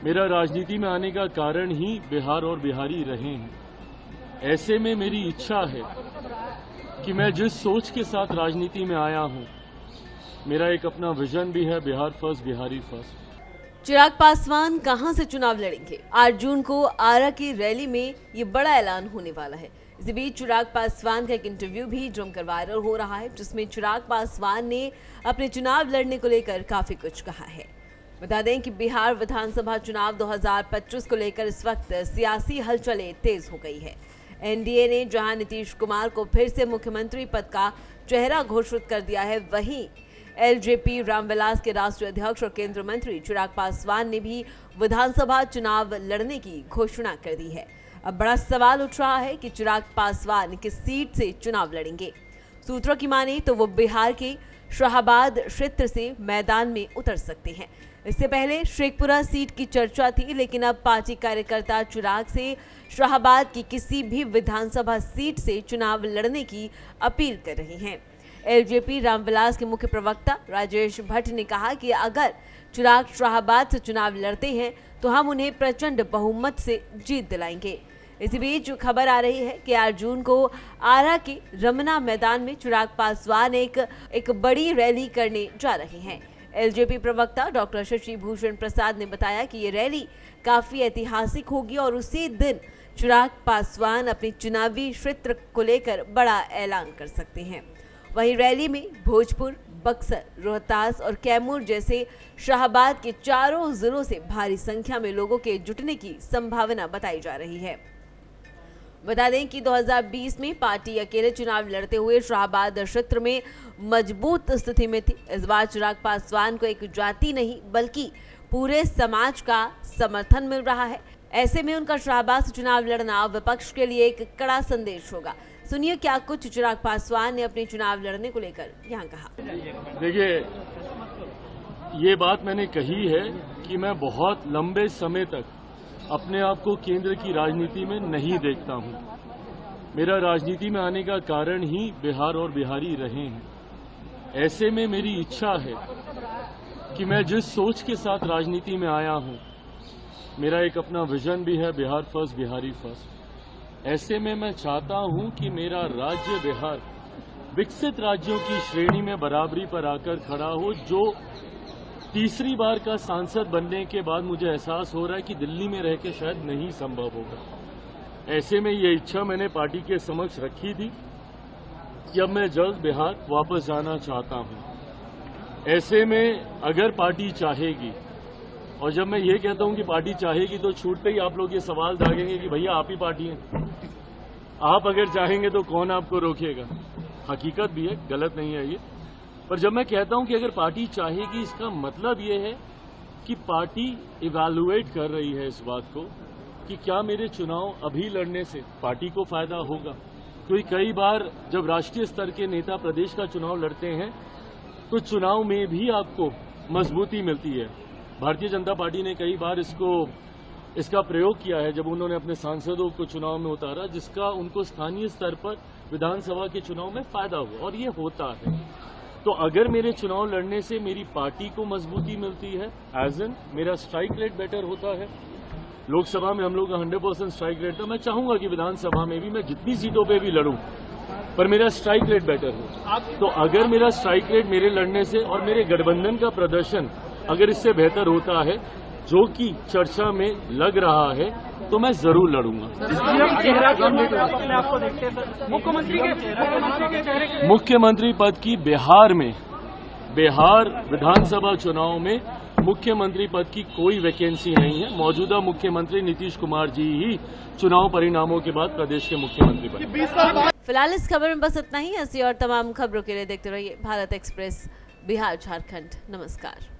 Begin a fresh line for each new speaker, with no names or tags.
मेरा राजनीति में आने का कारण ही बिहार और बिहारी रहे हैं। ऐसे में मेरी इच्छा है कि मैं जिस सोच के साथ राजनीति में आया हूं, मेरा एक अपना विजन भी है, बिहार फर्स्ट, बिहारी फर्स्ट।
चिराग पासवान कहां से चुनाव लड़ेंगे? 8 जून को आरा की रैली में ये बड़ा ऐलान होने वाला है। इसी बीच चिराग पासवान का एक इंटरव्यू भी जमकर वायरल हो रहा है, जिसमें चिराग पासवान ने अपने चुनाव लड़ने को लेकर काफी कुछ कहा है। बता दें कि बिहार विधानसभा चुनाव 2025 को लेकर इस वक्त सियासी हलचलें तेज हो गई है। एनडीए ने जहां नीतीश कुमार को फिर से मुख्यमंत्री पद का चेहरा घोषित कर दिया है, वहीं एलजेपी रामविलास के राष्ट्रीय अध्यक्ष और केंद्रीय मंत्री चिराग पासवान ने भी विधानसभा चुनाव लड़ने की घोषणा कर दी है। अब बड़ा सवाल उठ रहा है कि चिराग पासवान किस सीट से चुनाव लड़ेंगे। सूत्रों की माने तो वो बिहार के शाहबाद क्षेत्र से मैदान में उतर सकते हैं। इससे पहले शेखपुरा सीट की चर्चा थी, लेकिन अब पार्टी कार्यकर्ता चिराग से शाहबाद की किसी भी विधानसभा सीट से चुनाव लड़ने की अपील कर रहे हैं। एलजेपी रामविलास के मुख्य प्रवक्ता राजेश भट्ट ने कहा कि अगर चिराग शाहबाद से चुनाव लड़ते हैं तो हम उन्हें प्रचंड बहुमत से जीत दिलाएंगे। इसी बीच खबर आ रही है कि 8 जून को आरा के रमना मैदान में चिराग पासवान एक बड़ी रैली करने जा रहे हैं। एलजेपी प्रवक्ता डॉक्टर शशि भूषण प्रसाद ने बताया कि ये रैली काफी ऐतिहासिक होगी और उसी दिन चिराग पासवान अपने चुनावी क्षेत्र को लेकर बड़ा ऐलान कर सकते हैं। वहीं रैली में भोजपुर, बक्सर, रोहतास और कैमूर जैसे शाहबाद के चारों जिलों से भारी संख्या में लोगों के जुटने की संभावना बताई जा रही है। बता दें कि 2020 में पार्टी अकेले चुनाव लड़ते हुए शाहबाद क्षेत्र में मजबूत स्थिति में थी। इस बार चिराग पासवान को एक जाति नहीं बल्कि पूरे समाज का समर्थन मिल रहा है। ऐसे में उनका शाहबाद से चुनाव लड़ना विपक्ष के लिए एक कड़ा संदेश होगा। सुनिए क्या कुछ चिराग पासवान ने अपने चुनाव लड़ने को लेकर यहाँ कहा।
देखिए, ये बात मैंने कही है कि मैं बहुत लंबे समय तक अपने आप को केंद्र की राजनीति में नहीं देखता हूं। मेरा राजनीति में आने का कारण ही बिहार और बिहारी रहे हैं। ऐसे में मेरी इच्छा है कि मैं जिस सोच के साथ राजनीति में आया हूं, मेरा एक अपना विजन भी है, बिहार फर्स्ट, बिहारी फर्स्ट। ऐसे में मैं चाहता हूं कि मेरा राज्य बिहार विकसित राज्यों की श्रेणी में बराबरी पर आकर खड़ा हो। जो तीसरी बार का सांसद बनने के बाद मुझे एहसास हो रहा है कि दिल्ली में रह के शायद नहीं संभव होगा। ऐसे में ये इच्छा मैंने पार्टी के समक्ष रखी थी कि अब मैं जल्द बिहार वापस जाना चाहता हूं। ऐसे में अगर पार्टी चाहेगी, और जब मैं ये कहता हूं कि पार्टी चाहेगी तो छूटते ही आप लोग ये सवाल दागेंगे कि भैया आप ही पार्टी हैं, आप अगर चाहेंगे तो कौन आपको रोकेगा। हकीकत भी है, गलत नहीं है ये। पर जब मैं कहता हूं कि अगर पार्टी चाहेगी, इसका मतलब ये है कि पार्टी इवैल्यूएट कर रही है इस बात को कि क्या मेरे चुनाव अभी लड़ने से पार्टी को फायदा होगा। क्योंकि कई बार जब राष्ट्रीय स्तर के नेता प्रदेश का चुनाव लड़ते हैं तो चुनाव में भी आपको मजबूती मिलती है। भारतीय जनता पार्टी ने कई बार इसका प्रयोग किया है जब उन्होंने अपने सांसदों को चुनाव में उतारा, जिसका उनको स्थानीय स्तर पर विधानसभा के चुनाव में फायदा हुआ, और ये होता है। तो अगर मेरे चुनाव लड़ने से मेरी पार्टी को मजबूती मिलती है, एज एन मेरा स्ट्राइक रेट बेटर होता है। लोकसभा में हम लोग का 100% स्ट्राइक रेट था। मैं चाहूंगा कि विधानसभा में भी मैं जितनी सीटों पे भी लड़ूं, पर मेरा स्ट्राइक रेट बेटर हो। तो अगर मेरा स्ट्राइक रेट मेरे लड़ने से और मेरे गठबंधन का प्रदर्शन अगर इससे बेहतर होता है, जो कि चर्चा में लग रहा है, तो मैं जरूर लड़ूंगा। मुख्यमंत्री पद की बिहार विधानसभा चुनाव में मुख्यमंत्री पद की कोई वैकेंसी नहीं है। मौजूदा मुख्यमंत्री नीतीश कुमार जी ही चुनाव परिणामों के बाद प्रदेश के मुख्यमंत्री बने।
फिलहाल इस खबर में बस इतना ही। ऐसी और तमाम खबरों के लिए देखते रहिए भारत एक्सप्रेस बिहार झारखंड। नमस्कार।